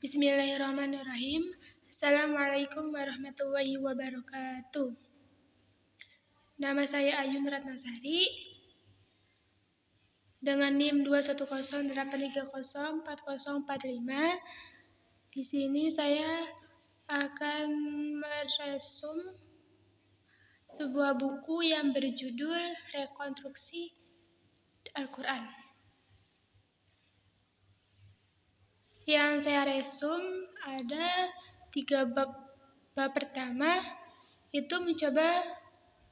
Bismillahirrahmanirrahim. Assalamualaikum warahmatullahi wabarakatuh. Nama saya Ayun Ratnasari dengan NIM 21083040405. Di sini saya akan meresum sebuah buku yang berjudul Rekonstruksi Al-Quran. Yang saya resum ada 3 bab. Bab pertama itu mencoba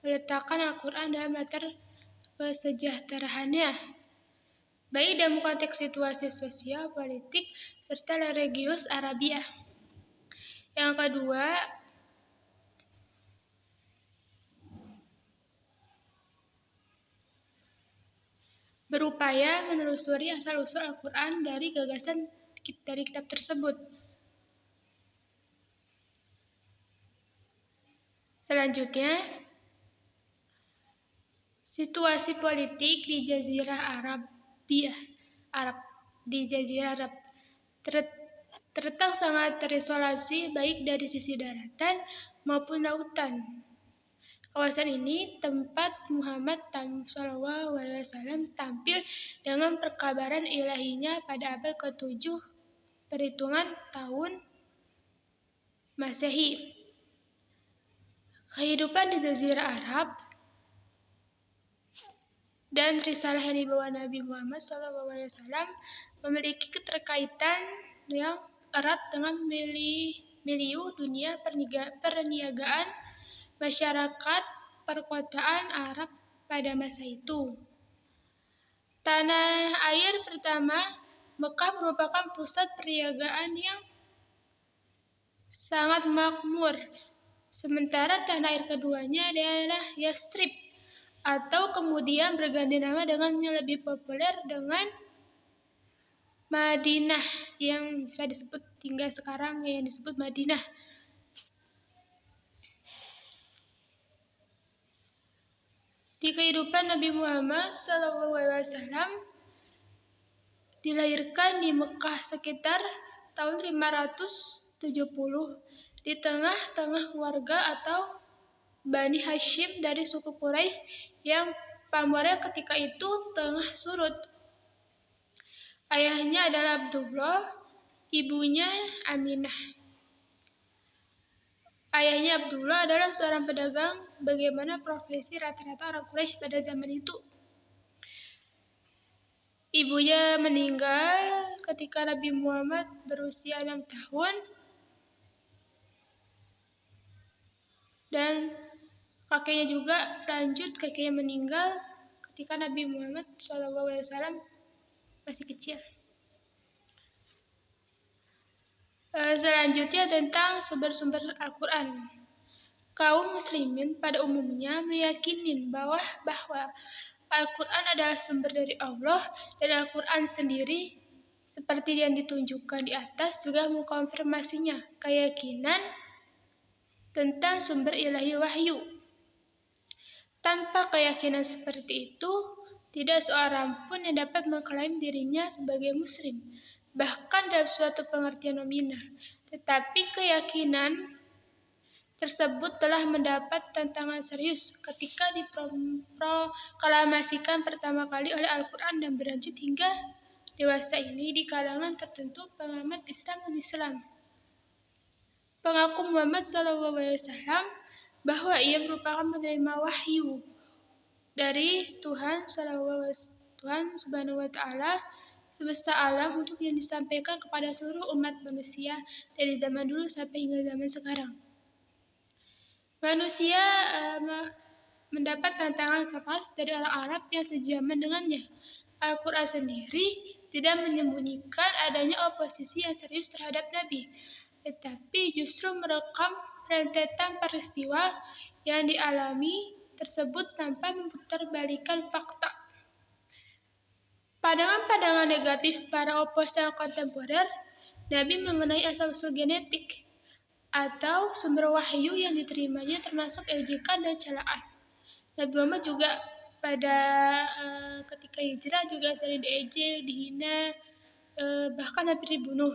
meletakkan Al-Quran dalam latar kesejahteraannya, baik dalam konteks situasi sosial, politik, serta religius Arabiah. Yang kedua, berupaya menelusuri asal-usul Al-Quran dari gagasan dari kitab tersebut. Selanjutnya, situasi politik di Jazirah Arab terletak sangat terisolasi baik dari sisi daratan maupun lautan. Kawasan ini tempat Muhammad SAW tampil dengan perkabaran ilahinya pada abad ke-7 perhitungan tahun Masehi. Kehidupan di Jazirah Arab dan risalah yang dibawa Nabi Muhammad SAW memiliki keterkaitan yang erat dengan milieu dunia perniagaan masyarakat perkotaan Arab pada masa itu. Tanah air pertama, Mekah, merupakan pusat perniagaan yang sangat makmur. Sementara tanah air keduanya adalah Yathrib, atau kemudian berganti nama dengan yang lebih populer dengan Madinah, yang bisa disebut hingga sekarang yang disebut Madinah. Di kehidupan Nabi Muhammad SAW dilahirkan di Mekah sekitar tahun 570 di tengah-tengah keluarga atau Bani Hashim dari suku Quraisy yang pamornya ketika itu tengah surut. Ayahnya adalah Abdullah, ibunya Aminah. Ayahnya Abdullah adalah seorang pedagang sebagaimana profesi rata-rata orang Quraisy pada zaman itu. Ibunya meninggal ketika Nabi Muhammad berusia 6 tahun dan kakeknya meninggal ketika Nabi Muhammad SAW masih kecil. Selanjutnya tentang sumber-sumber Al-Quran. Kaum muslimin pada umumnya meyakini bahwa Al-Quran adalah sumber dari Allah, dan Al-Quran sendiri seperti yang ditunjukkan di atas juga mengkonfirmasinya keyakinan tentang sumber ilahi wahyu. Tanpa keyakinan seperti itu, tidak seorang pun yang dapat mengklaim dirinya sebagai muslim, bahkan dalam suatu pengertian nominal. Tetapi keyakinan tersebut telah mendapat tantangan serius ketika diproklamasikan pertama kali oleh Al-Quran dan berlanjut hingga dewasa ini di kalangan tertentu pengamat Islam dan Islam. Pengaku Muhammad SAW bahwa ia merupakan penerima wahyu dari Tuhan Subhanahu wa Ta'ala semesta alam untuk yang disampaikan kepada seluruh umat manusia dari zaman dulu sampai hingga zaman sekarang. Manusia mendapat tantangan keras dari orang Arab yang sejaman dengannya. Al-Quran sendiri tidak menyembunyikan adanya oposisi yang serius terhadap Nabi, tetapi justru merekam rentetan peristiwa yang dialami tersebut tanpa memutarbalikkan fakta. Pandangan-pandangan negatif para oposan kontemporer Nabi mengenai asal-usul genetik atau sumber wahyu yang diterimanya termasuk ejekan dan celaan. Nabi Muhammad juga pada ketika hijrah juga sering diejek, dihina, bahkan hampir dibunuh.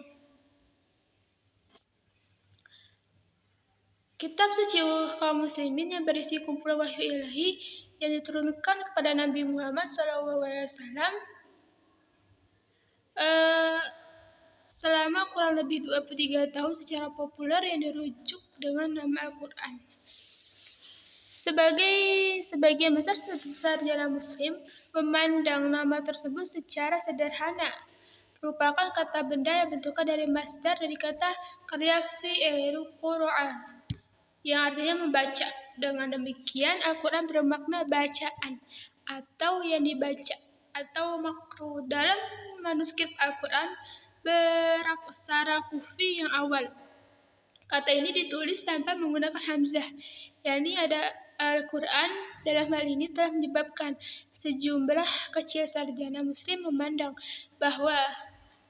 Kitab suci kaum muslimin yang berisi kumpulan wahyu ilahi yang diturunkan kepada Nabi Muhammad SAW selama kurang lebih 23 tahun secara populer yang dirujuk dengan nama Al-Quran. Sebagian besar sarjana muslim memandang nama tersebut secara sederhana merupakan kata benda yang bentuknya dari masdar dari kata qarya fi'il qura'a yang artinya membaca. Dengan demikian Al-Quran bermakna bacaan atau yang dibaca atau makruh. Dalam manuskrip Al-Quran beraksara kufi yang awal, kata ini ditulis tanpa menggunakan hamzah, yakni ada Al-Quran. Dalam hal ini telah menyebabkan sejumlah kecil sarjana muslim memandang bahwa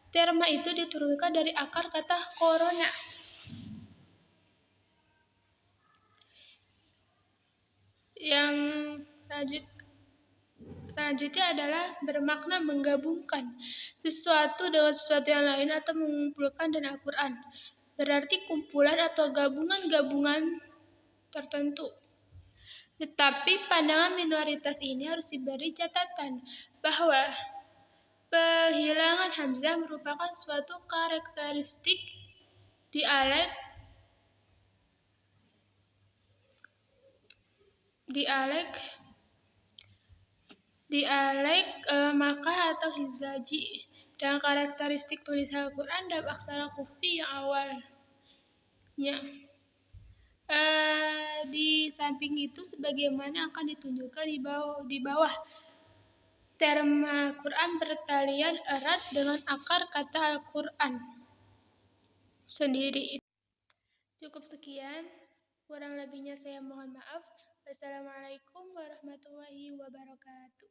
terma itu diturunkan dari akar kata korona yang selanjutnya adalah bermakna menggabungkan sesuatu dengan sesuatu yang lain atau mengumpulkan dengan Al-Quran. Berarti kumpulan atau gabungan-gabungan tertentu. Tetapi pandangan minoritas ini harus diberi catatan bahwa penghilangan hamzah merupakan suatu karakteristik dialek Makkah atau Hijazi, dan karakteristik tulisan Al-Quran dalam aksara kufi yang awalnya. Di samping itu, sebagaimana akan ditunjukkan di bawah, terma Quran bertalian erat dengan akar kata Al-Quran sendiri. Cukup sekian, kurang lebihnya saya mohon maaf. Wassalamualaikum warahmatullahi wabarakatuh.